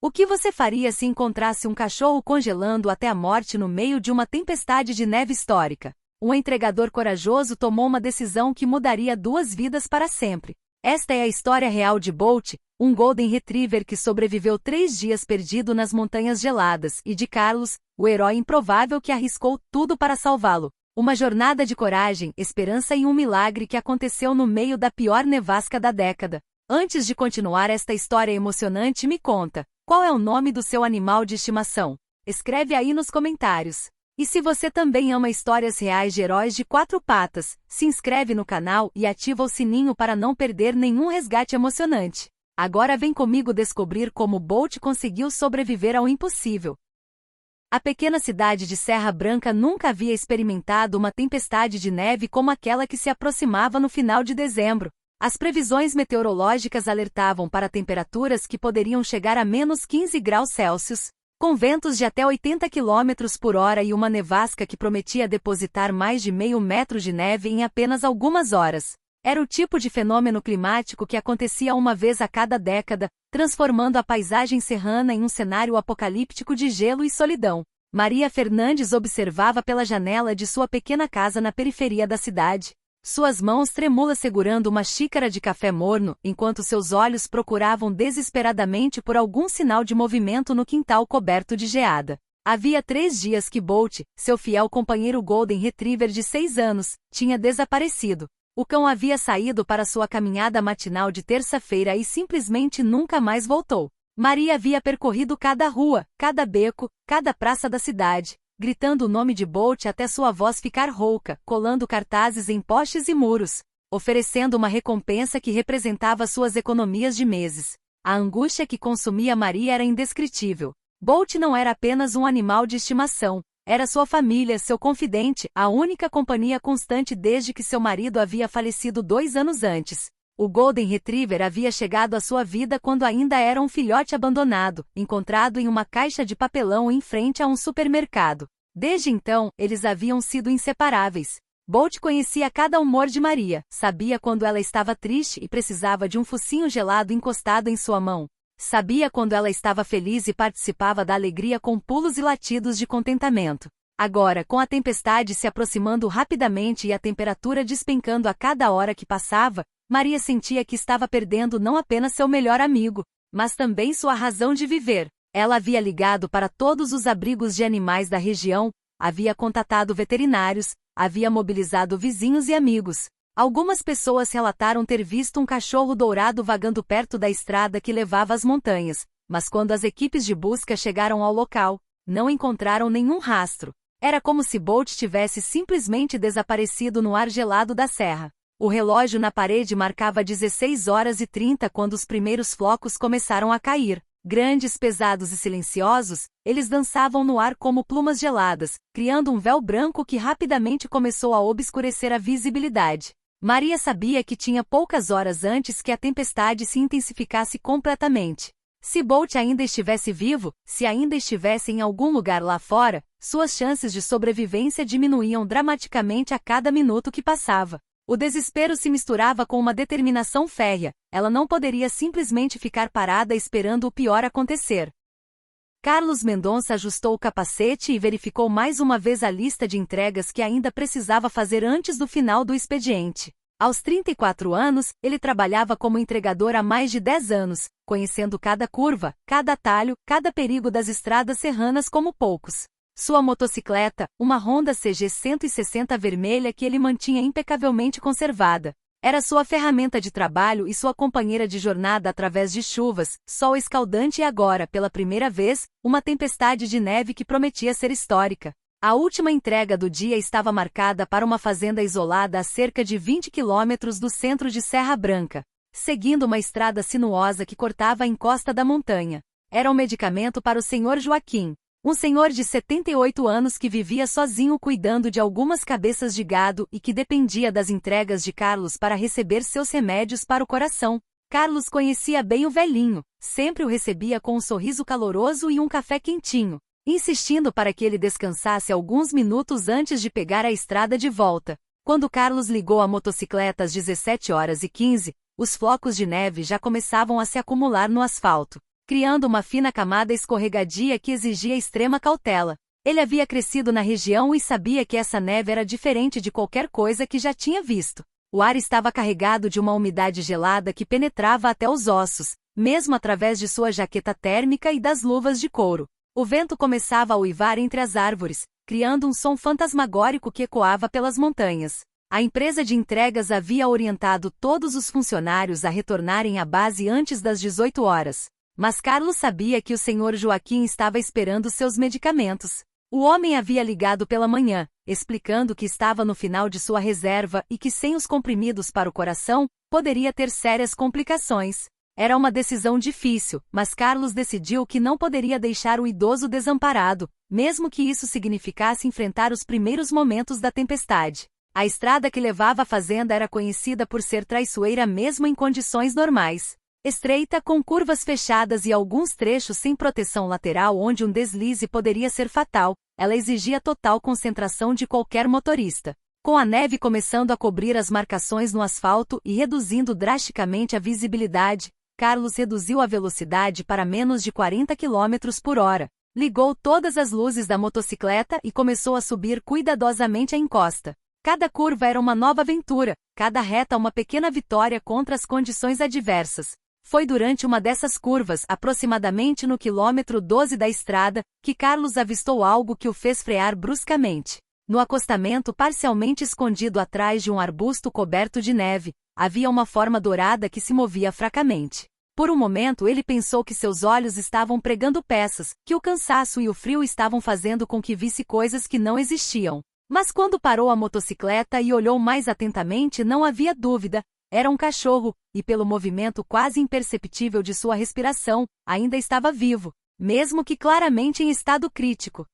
O que você faria se encontrasse um cachorro congelando até a morte no meio de uma tempestade de neve histórica? Um entregador corajoso tomou uma decisão que mudaria 2 vidas para sempre. Esta é a história real de Bolt, um Golden Retriever que sobreviveu 3 dias perdido nas montanhas geladas, e de Carlos, o herói improvável que arriscou tudo para salvá-lo. Uma jornada de coragem, esperança e um milagre que aconteceu no meio da pior nevasca da década. Antes de continuar esta história emocionante, me conta, qual é o nome do seu animal de estimação? Escreve aí nos comentários. E se você também ama histórias reais de heróis de 4 patas, se inscreve no canal e ativa o sininho para não perder nenhum resgate emocionante. Agora vem comigo descobrir como Bolt conseguiu sobreviver ao impossível. A pequena cidade de Serra Branca nunca havia experimentado uma tempestade de neve como aquela que se aproximava no final de dezembro. As previsões meteorológicas alertavam para temperaturas que poderiam chegar a menos 15 graus Celsius, com ventos de até 80 km por hora e uma nevasca que prometia depositar mais de meio metro de neve em apenas algumas horas. Era o tipo de fenômeno climático que acontecia uma vez a cada década, transformando a paisagem serrana em um cenário apocalíptico de gelo e solidão. Maria Fernandes observava pela janela de sua pequena casa na periferia da cidade, suas mãos trêmulas segurando uma xícara de café morno, enquanto seus olhos procuravam desesperadamente por algum sinal de movimento no quintal coberto de geada. Havia 3 dias que Bolt, seu fiel companheiro Golden Retriever de 6 anos, tinha desaparecido. O cão havia saído para sua caminhada matinal de terça-feira e simplesmente nunca mais voltou. Maria havia percorrido cada rua, cada beco, cada praça da cidade, gritando o nome de Bolt até sua voz ficar rouca, colando cartazes em postes e muros, oferecendo uma recompensa que representava suas economias de meses. A angústia que consumia Maria era indescritível. Bolt não era apenas um animal de estimação, era sua família, seu confidente, a única companhia constante desde que seu marido havia falecido 2 anos antes. O Golden Retriever havia chegado à sua vida quando ainda era um filhote abandonado, encontrado em uma caixa de papelão em frente a um supermercado. Desde então, eles haviam sido inseparáveis. Bolt conhecia cada humor de Maria, sabia quando ela estava triste e precisava de um focinho gelado encostado em sua mão. Sabia quando ela estava feliz e participava da alegria com pulos e latidos de contentamento. Agora, com a tempestade se aproximando rapidamente e a temperatura despencando a cada hora que passava, Maria sentia que estava perdendo não apenas seu melhor amigo, mas também sua razão de viver. Ela havia ligado para todos os abrigos de animais da região, havia contatado veterinários, havia mobilizado vizinhos e amigos. Algumas pessoas relataram ter visto um cachorro dourado vagando perto da estrada que levava às montanhas, mas quando as equipes de busca chegaram ao local, não encontraram nenhum rastro. Era como se Bolt tivesse simplesmente desaparecido no ar gelado da serra. O relógio na parede marcava 16h30 quando os primeiros flocos começaram a cair. Grandes, pesados e silenciosos, eles dançavam no ar como plumas geladas, criando um véu branco que rapidamente começou a obscurecer a visibilidade. Maria sabia que tinha poucas horas antes que a tempestade se intensificasse completamente. Se Bolt ainda estivesse vivo, se ainda estivesse em algum lugar lá fora, suas chances de sobrevivência diminuíam dramaticamente a cada minuto que passava. O desespero se misturava com uma determinação férrea, ela não poderia simplesmente ficar parada esperando o pior acontecer. Carlos Mendonça ajustou o capacete e verificou mais uma vez a lista de entregas que ainda precisava fazer antes do final do expediente. Aos 34 anos, ele trabalhava como entregador há mais de 10 anos, conhecendo cada curva, cada atalho, cada perigo das estradas serranas como poucos. Sua motocicleta, uma Honda CG 160 vermelha que ele mantinha impecavelmente conservada, era sua ferramenta de trabalho e sua companheira de jornada através de chuvas, sol escaldante e agora, pela primeira vez, uma tempestade de neve que prometia ser histórica. A última entrega do dia estava marcada para uma fazenda isolada a cerca de 20 quilômetros do centro de Serra Branca, seguindo uma estrada sinuosa que cortava a encosta da montanha. Era um medicamento para o Sr. Joaquim, um senhor de 78 anos que vivia sozinho cuidando de algumas cabeças de gado e que dependia das entregas de Carlos para receber seus remédios para o coração. Carlos conhecia bem o velhinho, sempre o recebia com um sorriso caloroso e um café quentinho, insistindo para que ele descansasse alguns minutos antes de pegar a estrada de volta. Quando Carlos ligou a motocicleta às 17h15, os flocos de neve já começavam a se acumular no asfalto. criando uma fina camada escorregadia que exigia extrema cautela. Ele havia crescido na região e sabia que essa neve era diferente de qualquer coisa que já tinha visto. O ar estava carregado de uma umidade gelada que penetrava até os ossos, mesmo através de sua jaqueta térmica e das luvas de couro. O vento começava a uivar entre as árvores, criando um som fantasmagórico que ecoava pelas montanhas. A empresa de entregas havia orientado todos os funcionários a retornarem à base antes das 18 horas. Mas Carlos sabia que o Sr. Joaquim estava esperando seus medicamentos. O homem havia ligado pela manhã, explicando que estava no final de sua reserva e que sem os comprimidos para o coração, poderia ter sérias complicações. Era uma decisão difícil, mas Carlos decidiu que não poderia deixar o idoso desamparado, mesmo que isso significasse enfrentar os primeiros momentos da tempestade. A estrada que levava à fazenda era conhecida por ser traiçoeira mesmo em condições normais. Estreita, com curvas fechadas e alguns trechos sem proteção lateral onde um deslize poderia ser fatal, ela exigia total concentração de qualquer motorista. Com a neve começando a cobrir as marcações no asfalto e reduzindo drasticamente a visibilidade, Carlos reduziu a velocidade para menos de 40 km por hora, ligou todas as luzes da motocicleta e começou a subir cuidadosamente a encosta. Cada curva era uma nova aventura, cada reta uma pequena vitória contra as condições adversas. Foi durante uma dessas curvas, aproximadamente no quilômetro 12 da estrada, que Carlos avistou algo que o fez frear bruscamente. No acostamento parcialmente escondido atrás de um arbusto coberto de neve, havia uma forma dourada que se movia fracamente. Por um momento ele pensou que seus olhos estavam pregando peças, que o cansaço e o frio estavam fazendo com que visse coisas que não existiam. Mas quando parou a motocicleta e olhou mais atentamente não havia dúvida. Era um cachorro, e pelo movimento quase imperceptível de sua respiração, ainda estava vivo, mesmo que claramente em estado crítico.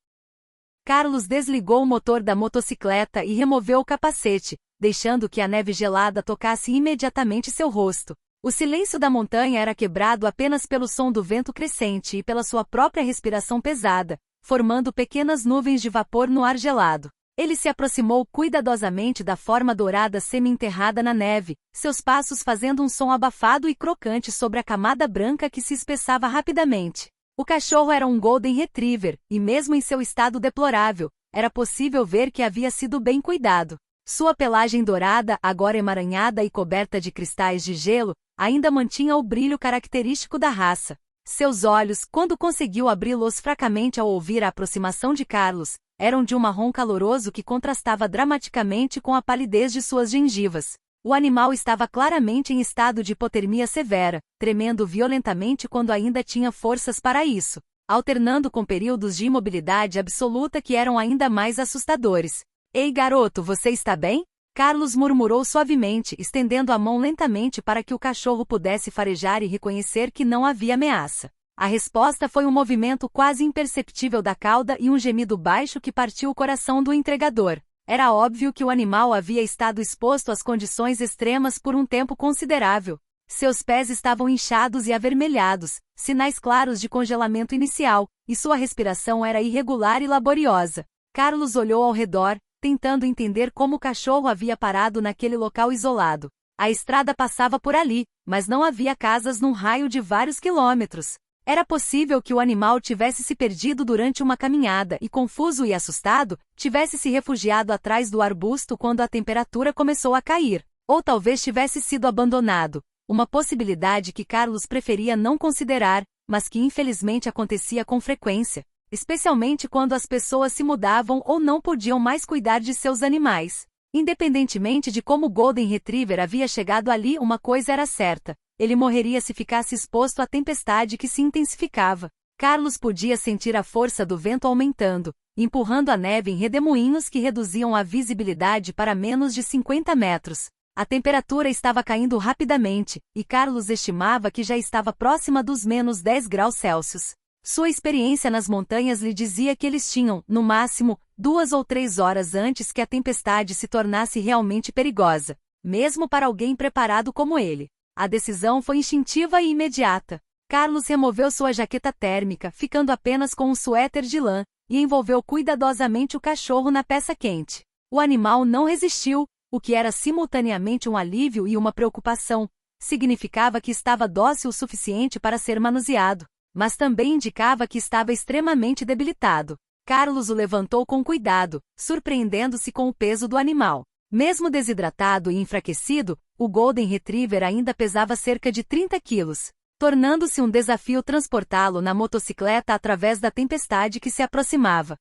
Carlos desligou o motor da motocicleta e removeu o capacete, deixando que a neve gelada tocasse imediatamente seu rosto. O silêncio da montanha era quebrado apenas pelo som do vento crescente e pela sua própria respiração pesada, formando pequenas nuvens de vapor no ar gelado. Ele se aproximou cuidadosamente da forma dourada semi-enterrada na neve, seus passos fazendo um som abafado e crocante sobre a camada branca que se espessava rapidamente. O cachorro era um Golden Retriever, e mesmo em seu estado deplorável, era possível ver que havia sido bem cuidado. Sua pelagem dourada, agora emaranhada e coberta de cristais de gelo, ainda mantinha o brilho característico da raça. Seus olhos, quando conseguiu abri-los fracamente ao ouvir a aproximação de Carlos, eram de um marrom caloroso que contrastava dramaticamente com a palidez de suas gengivas. O animal estava claramente em estado de hipotermia severa, tremendo violentamente quando ainda tinha forças para isso, alternando com períodos de imobilidade absoluta que eram ainda mais assustadores. "Ei, garoto, você está bem?" Carlos murmurou suavemente, estendendo a mão lentamente para que o cachorro pudesse farejar e reconhecer que não havia ameaça. A resposta foi um movimento quase imperceptível da cauda e um gemido baixo que partiu o coração do entregador. Era óbvio que o animal havia estado exposto às condições extremas por um tempo considerável. Seus pés estavam inchados e avermelhados, sinais claros de congelamento inicial, e sua respiração era irregular e laboriosa. Carlos olhou ao redor, tentando entender como o cachorro havia parado naquele local isolado. A estrada passava por ali, mas não havia casas num raio de vários quilômetros. Era possível que o animal tivesse se perdido durante uma caminhada e, confuso e assustado, tivesse se refugiado atrás do arbusto quando a temperatura começou a cair. Ou talvez tivesse sido abandonado, uma possibilidade que Carlos preferia não considerar, mas que infelizmente acontecia com frequência, especialmente quando as pessoas se mudavam ou não podiam mais cuidar de seus animais. Independentemente de como o Golden Retriever havia chegado ali, uma coisa era certa: ele morreria se ficasse exposto à tempestade que se intensificava. Carlos podia sentir a força do vento aumentando, empurrando a neve em redemoinhos que reduziam a visibilidade para menos de 50 metros. A temperatura estava caindo rapidamente, e Carlos estimava que já estava próxima dos menos 10 graus Celsius. Sua experiência nas montanhas lhe dizia que eles tinham, no máximo, 2 ou 3 horas antes que a tempestade se tornasse realmente perigosa, mesmo para alguém preparado como ele. A decisão foi instintiva e imediata. Carlos removeu sua jaqueta térmica, ficando apenas com um suéter de lã, e envolveu cuidadosamente o cachorro na peça quente. O animal não resistiu, o que era simultaneamente um alívio e uma preocupação. Significava que estava dócil o suficiente para ser manuseado. mas também indicava que estava extremamente debilitado. Carlos o levantou com cuidado, surpreendendo-se com o peso do animal. Mesmo desidratado e enfraquecido, o Golden Retriever ainda pesava cerca de 30 quilos, tornando-se um desafio transportá-lo na motocicleta através da tempestade que se aproximava.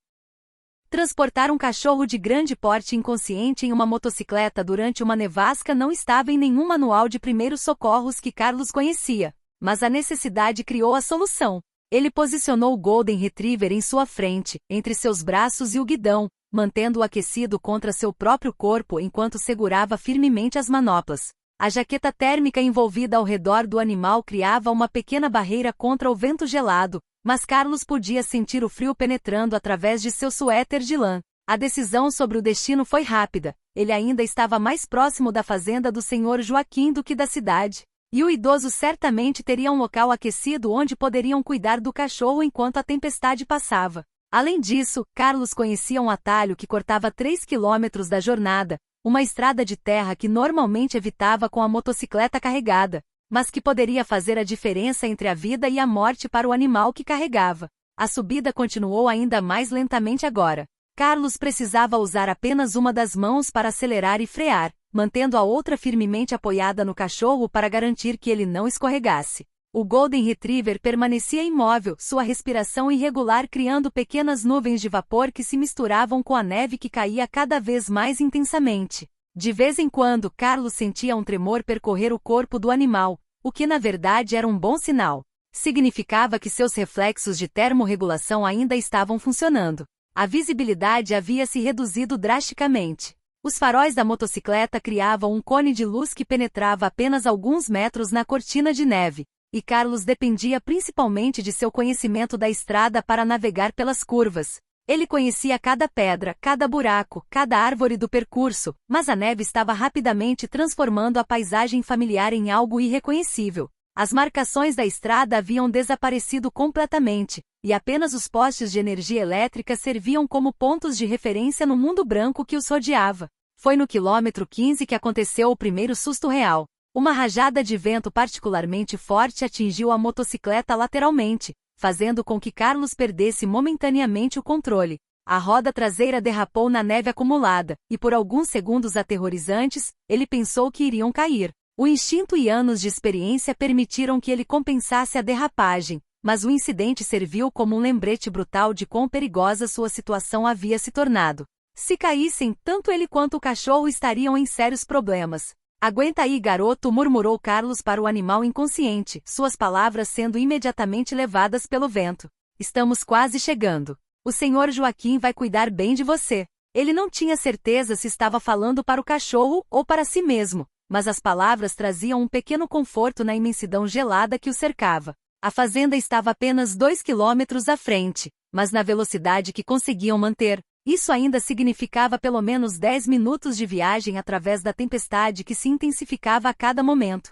Transportar um cachorro de grande porte inconsciente em uma motocicleta durante uma nevasca não estava em nenhum manual de primeiros socorros que Carlos conhecia, mas a necessidade criou a solução. Ele posicionou o Golden Retriever em sua frente, entre seus braços e o guidão, mantendo-o aquecido contra seu próprio corpo enquanto segurava firmemente as manoplas. A jaqueta térmica envolvida ao redor do animal criava uma pequena barreira contra o vento gelado, mas Carlos podia sentir o frio penetrando através de seu suéter de lã. A decisão sobre o destino foi rápida. Ele ainda estava mais próximo da fazenda do Sr. Joaquim do que da cidade, e o idoso certamente teria um local aquecido onde poderiam cuidar do cachorro enquanto a tempestade passava. Além disso, Carlos conhecia um atalho que cortava 3 quilômetros da jornada, uma estrada de terra que normalmente evitava com a motocicleta carregada, mas que poderia fazer a diferença entre a vida e a morte para o animal que carregava. A subida continuou ainda mais lentamente agora. Carlos precisava usar apenas uma das mãos para acelerar e frear, mantendo a outra firmemente apoiada no cachorro para garantir que ele não escorregasse. O Golden Retriever permanecia imóvel, sua respiração irregular criando pequenas nuvens de vapor que se misturavam com a neve que caía cada vez mais intensamente. De vez em quando, Carlos sentia um tremor percorrer o corpo do animal, o que na verdade era um bom sinal. Significava que seus reflexos de termorregulação ainda estavam funcionando. A visibilidade havia se reduzido drasticamente. Os faróis da motocicleta criavam um cone de luz que penetrava apenas alguns metros na cortina de neve, e Carlos dependia principalmente de seu conhecimento da estrada para navegar pelas curvas. Ele conhecia cada pedra, cada buraco, cada árvore do percurso, mas a neve estava rapidamente transformando a paisagem familiar em algo irreconhecível. As marcações da estrada haviam desaparecido completamente, e apenas os postes de energia elétrica serviam como pontos de referência no mundo branco que os rodeava. Foi no quilômetro 15 que aconteceu o primeiro susto real. Uma rajada de vento particularmente forte atingiu a motocicleta lateralmente, fazendo com que Carlos perdesse momentaneamente o controle. A roda traseira derrapou na neve acumulada, e por alguns segundos aterrorizantes, ele pensou que iriam cair. O instinto e anos de experiência permitiram que ele compensasse a derrapagem, mas o incidente serviu como um lembrete brutal de quão perigosa sua situação havia se tornado. Se caíssem, tanto ele quanto o cachorro estariam em sérios problemas. "Aguenta aí, garoto", murmurou Carlos para o animal inconsciente, suas palavras sendo imediatamente levadas pelo vento. "Estamos quase chegando. O Sr. Joaquim vai cuidar bem de você." Ele não tinha certeza se estava falando para o cachorro ou para si mesmo, mas as palavras traziam um pequeno conforto na imensidão gelada que o cercava. A fazenda estava apenas 2 quilômetros à frente, mas na velocidade que conseguiam manter, isso ainda significava pelo menos 10 minutos de viagem através da tempestade que se intensificava a cada momento.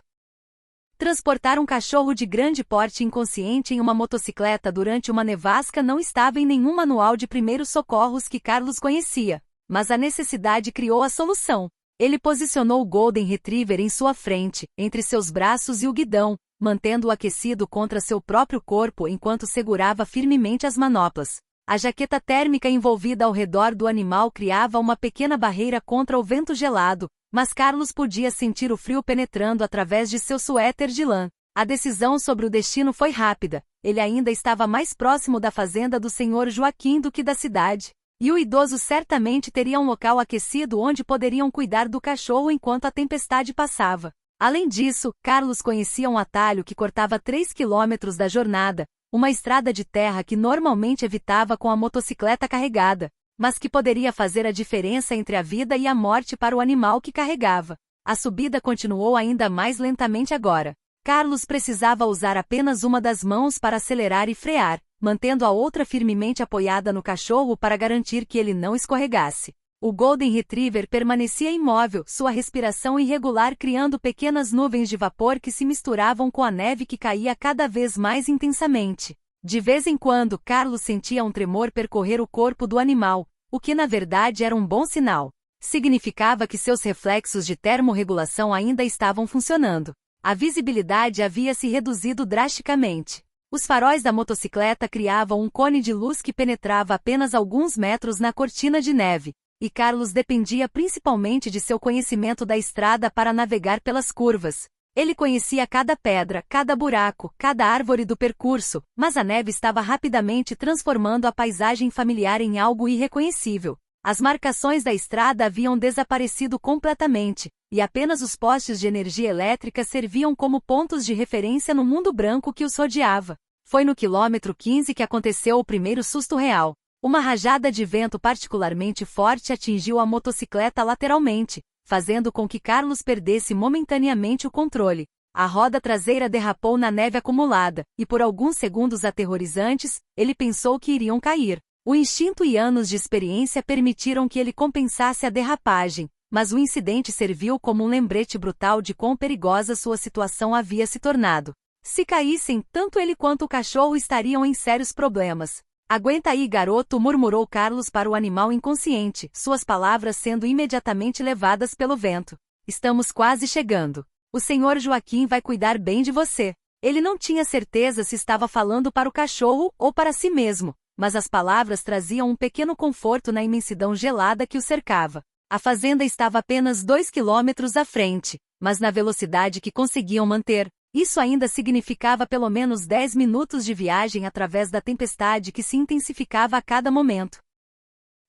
Transportar um cachorro de grande porte inconsciente em uma motocicleta durante uma nevasca não estava em nenhum manual de primeiros socorros que Carlos conhecia, mas a necessidade criou a solução. Ele posicionou o Golden Retriever em sua frente, entre seus braços e o guidão, mantendo-o aquecido contra seu próprio corpo enquanto segurava firmemente as manoplas. A jaqueta térmica envolvida ao redor do animal criava uma pequena barreira contra o vento gelado, mas Carlos podia sentir o frio penetrando através de seu suéter de lã. A decisão sobre o destino foi rápida. Ele ainda estava mais próximo da fazenda do Sr. Joaquim do que da cidade, e o idoso certamente teria um local aquecido onde poderiam cuidar do cachorro enquanto a tempestade passava. Além disso, Carlos conhecia um atalho que cortava 3 quilômetros da jornada, uma estrada de terra que normalmente evitava com a motocicleta carregada, mas que poderia fazer a diferença entre a vida e a morte para o animal que carregava. A subida continuou ainda mais lentamente agora. Carlos precisava usar apenas uma das mãos para acelerar e frear, mantendo a outra firmemente apoiada no cachorro para garantir que ele não escorregasse. O Golden Retriever permanecia imóvel, sua respiração irregular criando pequenas nuvens de vapor que se misturavam com a neve que caía cada vez mais intensamente. De vez em quando, Carlos sentia um tremor percorrer o corpo do animal, o que na verdade era um bom sinal. Significava que seus reflexos de termorregulação ainda estavam funcionando. A visibilidade havia se reduzido drasticamente. Os faróis da motocicleta criavam um cone de luz que penetrava apenas alguns metros na cortina de neve, e Carlos dependia principalmente de seu conhecimento da estrada para navegar pelas curvas. Ele conhecia cada pedra, cada buraco, cada árvore do percurso, mas a neve estava rapidamente transformando a paisagem familiar em algo irreconhecível. As marcações da estrada haviam desaparecido completamente, e apenas os postes de energia elétrica serviam como pontos de referência no mundo branco que os rodeava. Foi no quilômetro 15 que aconteceu o primeiro susto real. Uma rajada de vento particularmente forte atingiu a motocicleta lateralmente, fazendo com que Carlos perdesse momentaneamente o controle. A roda traseira derrapou na neve acumulada, e por alguns segundos aterrorizantes, ele pensou que iriam cair. O instinto e anos de experiência permitiram que ele compensasse a derrapagem, mas o incidente serviu como um lembrete brutal de quão perigosa sua situação havia se tornado. Se caíssem, tanto ele quanto o cachorro estariam em sérios problemas. "Aguenta aí, garoto", murmurou Carlos para o animal inconsciente, suas palavras sendo imediatamente levadas pelo vento. "Estamos quase chegando. O senhor Joaquim vai cuidar bem de você." Ele não tinha certeza se estava falando para o cachorro ou para si mesmo, mas as palavras traziam um pequeno conforto na imensidão gelada que o cercava. A fazenda estava apenas 2 quilômetros à frente, mas na velocidade que conseguiam manter, isso ainda significava pelo menos 10 minutos de viagem através da tempestade que se intensificava a cada momento.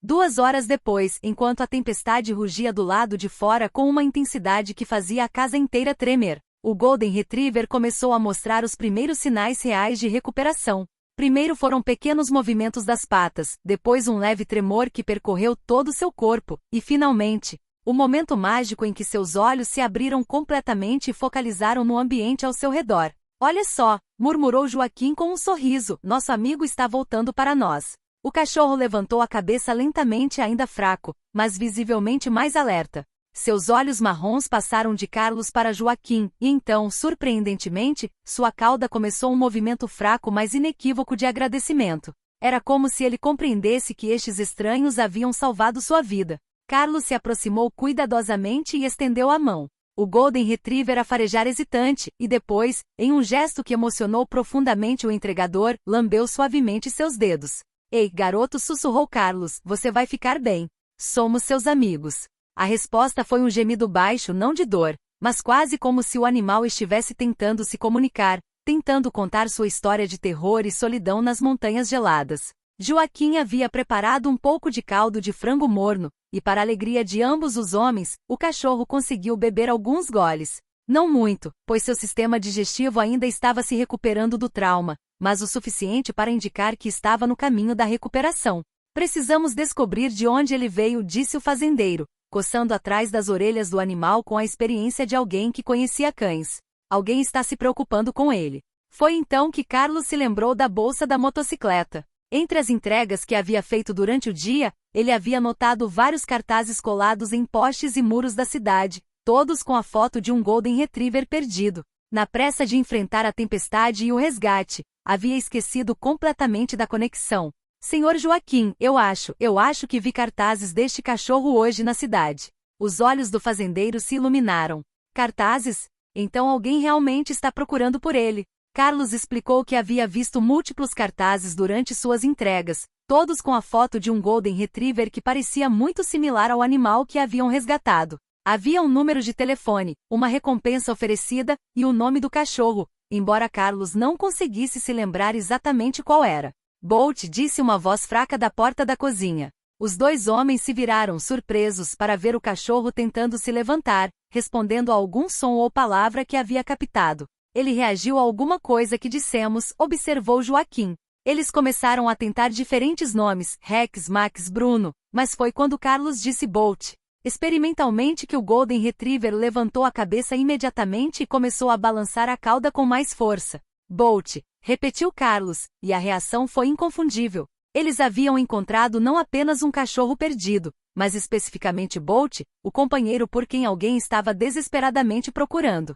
2 horas depois, enquanto a tempestade rugia do lado de fora com uma intensidade que fazia a casa inteira tremer, o Golden Retriever começou a mostrar os primeiros sinais reais de recuperação. Primeiro foram pequenos movimentos das patas, depois um leve tremor que percorreu todo o seu corpo, e finalmente, o momento mágico em que seus olhos se abriram completamente e focalizaram no ambiente ao seu redor. "Olha só", murmurou Joaquim com um sorriso, "nosso amigo está voltando para nós." O cachorro levantou a cabeça lentamente, ainda fraco, mas visivelmente mais alerta. Seus olhos marrons passaram de Carlos para Joaquim, e então, surpreendentemente, sua cauda começou um movimento fraco mas inequívoco de agradecimento. Era como se ele compreendesse que estes estranhos haviam salvado sua vida. Carlos se aproximou cuidadosamente e estendeu a mão. O Golden Retriever a farejar hesitante, e depois, em um gesto que emocionou profundamente o entregador, lambeu suavemente seus dedos. "Ei, garoto", sussurrou Carlos, "você vai ficar bem. Somos seus amigos." A resposta foi um gemido baixo, não de dor, mas quase como se o animal estivesse tentando se comunicar, tentando contar sua história de terror e solidão nas montanhas geladas. Joaquim havia preparado um pouco de caldo de frango morno, e para a alegria de ambos os homens, o cachorro conseguiu beber alguns goles. Não muito, pois seu sistema digestivo ainda estava se recuperando do trauma, mas o suficiente para indicar que estava no caminho da recuperação. "Precisamos descobrir de onde ele veio", disse o fazendeiro, coçando atrás das orelhas do animal com a experiência de alguém que conhecia cães. "Alguém está se preocupando com ele." Foi então que Carlos se lembrou da bolsa da motocicleta. Entre as entregas que havia feito durante o dia, ele havia notado vários cartazes colados em postes e muros da cidade, todos com a foto de um Golden Retriever perdido. Na pressa de enfrentar a tempestade e o resgate, havia esquecido completamente da conexão. "Senhor Joaquim, eu acho que vi cartazes deste cachorro hoje na cidade." Os olhos do fazendeiro se iluminaram. "Cartazes? Então alguém realmente está procurando por ele." Carlos explicou que havia visto múltiplos cartazes durante suas entregas, todos com a foto de um Golden Retriever que parecia muito similar ao animal que haviam resgatado. Havia um número de telefone, uma recompensa oferecida, e o nome do cachorro, embora Carlos não conseguisse se lembrar exatamente qual era. "Bolt", disse uma voz fraca da porta da cozinha. Os 2 homens se viraram surpresos para ver o cachorro tentando se levantar, respondendo a algum som ou palavra que havia captado. "Ele reagiu a alguma coisa que dissemos", observou Joaquim. Eles começaram a tentar diferentes nomes, Rex, Max, Bruno, mas foi quando Carlos disse Bolt, experimentalmente, que o Golden Retriever levantou a cabeça imediatamente e começou a balançar a cauda com mais força. "Bolt", repetiu Carlos, e a reação foi inconfundível. Eles haviam encontrado não apenas um cachorro perdido, mas especificamente Bolt, o companheiro por quem alguém estava desesperadamente procurando.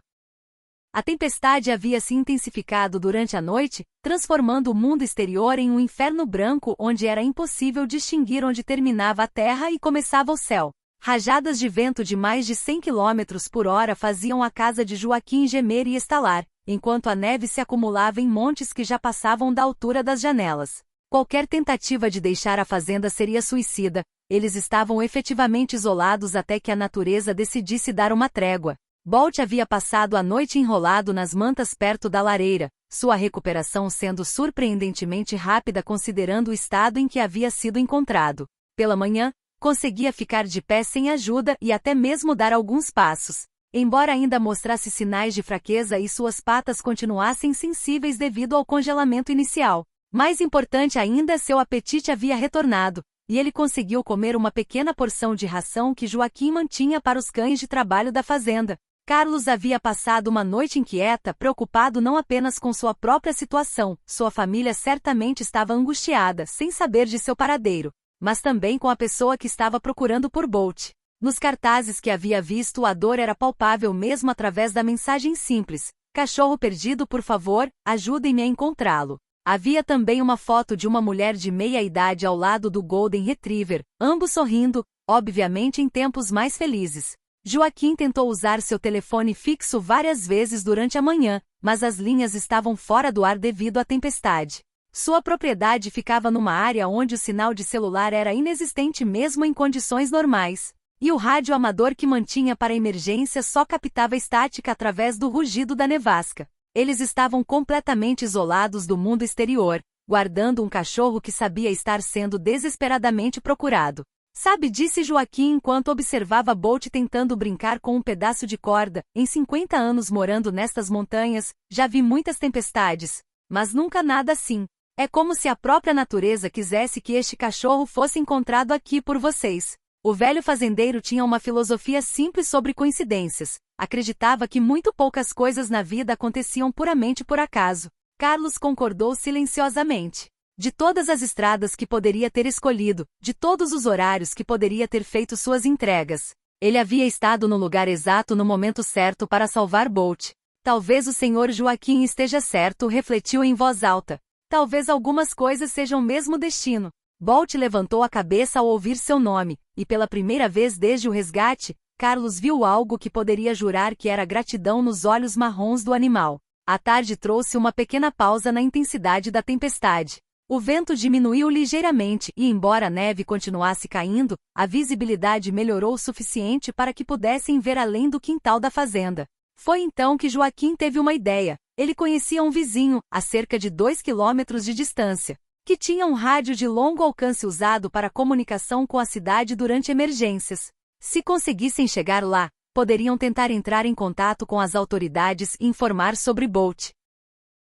A tempestade havia se intensificado durante a noite, transformando o mundo exterior em um inferno branco onde era impossível distinguir onde terminava a terra e começava o céu. Rajadas de vento de mais de 100 km por hora faziam a casa de Joaquim gemer e estalar, enquanto a neve se acumulava em montes que já passavam da altura das janelas. Qualquer tentativa de deixar a fazenda seria suicida. Eles estavam efetivamente isolados até que a natureza decidisse dar uma trégua. Bolt havia passado a noite enrolado nas mantas perto da lareira, sua recuperação sendo surpreendentemente rápida considerando o estado em que havia sido encontrado. Pela manhã, conseguia ficar de pé sem ajuda e até mesmo dar alguns passos. Embora ainda mostrasse sinais de fraqueza e suas patas continuassem sensíveis devido ao congelamento inicial. Mais importante ainda, seu apetite havia retornado, e ele conseguiu comer uma pequena porção de ração que Joaquim mantinha para os cães de trabalho da fazenda. Carlos havia passado uma noite inquieta, preocupado não apenas com sua própria situação, sua família certamente estava angustiada, sem saber de seu paradeiro, mas também com a pessoa que estava procurando por Bolt. Nos cartazes que havia visto, a dor era palpável mesmo através da mensagem simples: "Cachorro perdido, por favor, ajudem-me a encontrá-lo." Havia também uma foto de uma mulher de meia-idade ao lado do Golden Retriever, ambos sorrindo, obviamente em tempos mais felizes. Joaquim tentou usar seu telefone fixo várias vezes durante a manhã, mas as linhas estavam fora do ar devido à tempestade. Sua propriedade ficava numa área onde o sinal de celular era inexistente mesmo em condições normais, e o rádio amador que mantinha para emergência só captava estática através do rugido da nevasca. Eles estavam completamente isolados do mundo exterior, guardando um cachorro que sabia estar sendo desesperadamente procurado. "Sabe", disse Joaquim enquanto observava Bolt tentando brincar com um pedaço de corda. "Em 50 anos morando nestas montanhas, já vi muitas tempestades, mas nunca nada assim. É como se a própria natureza quisesse que este cachorro fosse encontrado aqui por vocês." O velho fazendeiro tinha uma filosofia simples sobre coincidências. Acreditava que muito poucas coisas na vida aconteciam puramente por acaso. Carlos concordou silenciosamente. De todas as estradas que poderia ter escolhido, de todos os horários que poderia ter feito suas entregas, ele havia estado no lugar exato no momento certo para salvar Bolt. "Talvez o senhor Joaquim esteja certo", refletiu em voz alta. "Talvez algumas coisas sejam mesmo destino." Bolt levantou a cabeça ao ouvir seu nome, e pela primeira vez desde o resgate, Carlos viu algo que poderia jurar que era gratidão nos olhos marrons do animal. A tarde trouxe uma pequena pausa na intensidade da tempestade. O vento diminuiu ligeiramente e, embora a neve continuasse caindo, a visibilidade melhorou o suficiente para que pudessem ver além do quintal da fazenda. Foi então que Joaquim teve uma ideia. Ele conhecia um vizinho, a cerca de 2 quilômetros de distância, que tinha um rádio de longo alcance usado para comunicação com a cidade durante emergências. Se conseguissem chegar lá, poderiam tentar entrar em contato com as autoridades e informar sobre Bolt.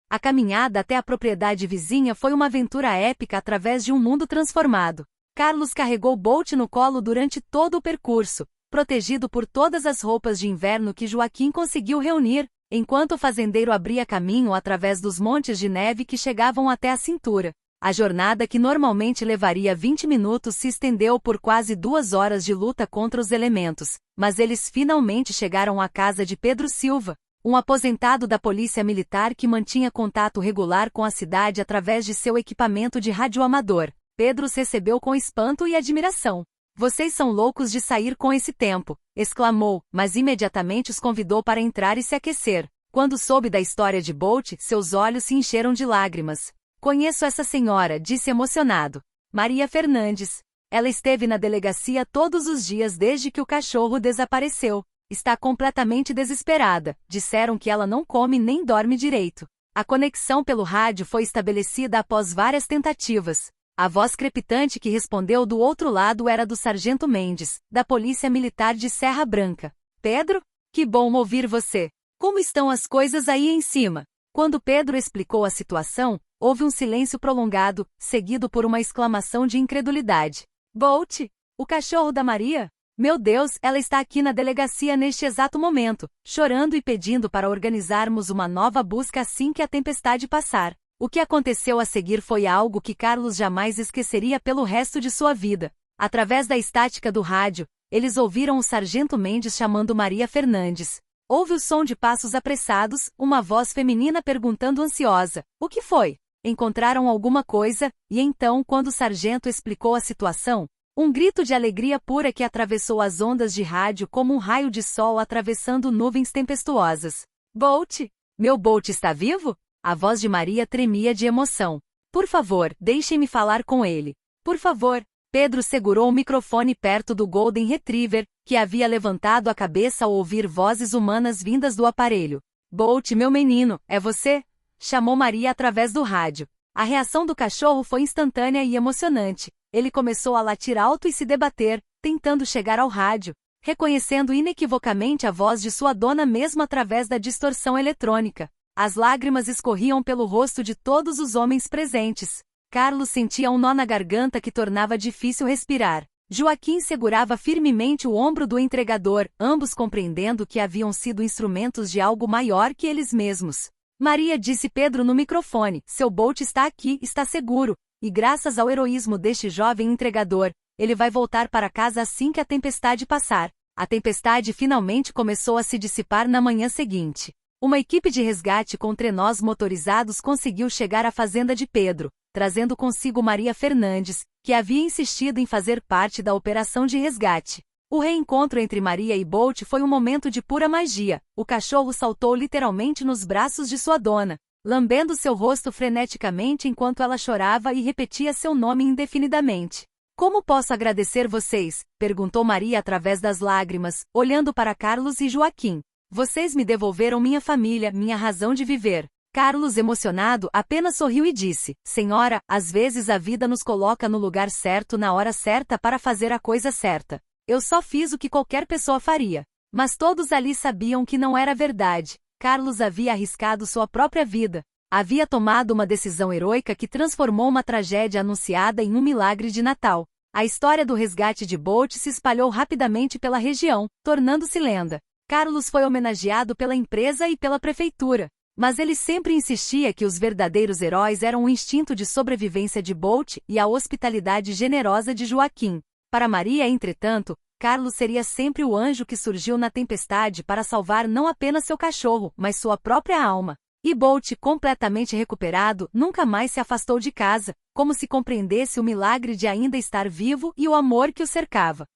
A caminhada até a propriedade vizinha foi uma aventura épica através de um mundo transformado. Carlos carregou Bolt no colo durante todo o percurso, protegido por todas as roupas de inverno que Joaquim conseguiu reunir, enquanto o fazendeiro abria caminho através dos montes de neve que chegavam até a cintura. A jornada, que normalmente levaria 20 minutos, se estendeu por quase 2 horas de luta contra os elementos, mas eles finalmente chegaram à casa de Pedro Silva, um aposentado da polícia militar que mantinha contato regular com a cidade através de seu equipamento de radioamador. Pedro os recebeu com espanto e admiração. "Vocês são loucos de sair com esse tempo", exclamou, mas imediatamente os convidou para entrar e se aquecer. Quando soube da história de Bolt, seus olhos se encheram de lágrimas. "Conheço essa senhora", disse emocionado. "Maria Fernandes. Ela esteve na delegacia todos os dias desde que o cachorro desapareceu. Está completamente desesperada. Disseram que ela não come nem dorme direito." A conexão pelo rádio foi estabelecida após várias tentativas. A voz crepitante que respondeu do outro lado era do sargento Mendes, da Polícia Militar de Serra Branca. "Pedro? Que bom ouvir você. Como estão as coisas aí em cima?" Quando Pedro explicou a situação, houve um silêncio prolongado, seguido por uma exclamação de incredulidade. "Bolt? O cachorro da Maria? Meu Deus, ela está aqui na delegacia neste exato momento, chorando e pedindo para organizarmos uma nova busca assim que a tempestade passar." O que aconteceu a seguir foi algo que Carlos jamais esqueceria pelo resto de sua vida. Através da estática do rádio, eles ouviram o sargento Mendes chamando Maria Fernandes. Houve o som de passos apressados, uma voz feminina perguntando ansiosa: "O que foi? Encontraram alguma coisa?" E então, quando o sargento explicou a situação, um grito de alegria pura que atravessou as ondas de rádio como um raio de sol atravessando nuvens tempestuosas. "Bolt? Meu Bolt está vivo? A voz de Maria tremia de emoção. Por favor, deixem-me falar com ele. Por favor. Pedro segurou o microfone perto do Golden Retriever, que havia levantado a cabeça ao ouvir vozes humanas vindas do aparelho. Bolt, meu menino, é você? Chamou Maria através do rádio. A reação do cachorro foi instantânea e emocionante. Ele começou a latir alto e se debater, tentando chegar ao rádio, reconhecendo inequivocamente a voz de sua dona mesmo através da distorção eletrônica. As lágrimas escorriam pelo rosto de todos os homens presentes. Carlos sentia um nó na garganta que tornava difícil respirar. Joaquim segurava firmemente o ombro do entregador, ambos compreendendo que haviam sido instrumentos de algo maior que eles mesmos. Maria disse Pedro no microfone, seu Bolt está aqui, está seguro, e graças ao heroísmo deste jovem entregador, ele vai voltar para casa assim que a tempestade passar. A tempestade finalmente começou a se dissipar na manhã seguinte. Uma equipe de resgate com trenós motorizados conseguiu chegar à fazenda de Pedro, trazendo consigo Maria Fernandes, que havia insistido em fazer parte da operação de resgate. O reencontro entre Maria e Bolt foi um momento de pura magia. O cachorro saltou literalmente nos braços de sua dona, lambendo seu rosto freneticamente enquanto ela chorava e repetia seu nome indefinidamente. Como posso agradecer vocês? Perguntou Maria através das lágrimas, olhando para Carlos e Joaquim. Vocês me devolveram minha família, minha razão de viver. Carlos, emocionado, apenas sorriu e disse, Senhora, às vezes a vida nos coloca no lugar certo na hora certa para fazer a coisa certa. Eu só fiz o que qualquer pessoa faria. Mas todos ali sabiam que não era verdade. Carlos havia arriscado sua própria vida. Havia tomado uma decisão heroica que transformou uma tragédia anunciada em um milagre de Natal. A história do resgate de Bolt se espalhou rapidamente pela região, tornando-se lenda. Carlos foi homenageado pela empresa e pela prefeitura. Mas ele sempre insistia que os verdadeiros heróis eram o instinto de sobrevivência de Bolt e a hospitalidade generosa de Joaquim. Para Maria, entretanto, Carlos seria sempre o anjo que surgiu na tempestade para salvar não apenas seu cachorro, mas sua própria alma. E Bolt, completamente recuperado, nunca mais se afastou de casa, como se compreendesse o milagre de ainda estar vivo e o amor que o cercava.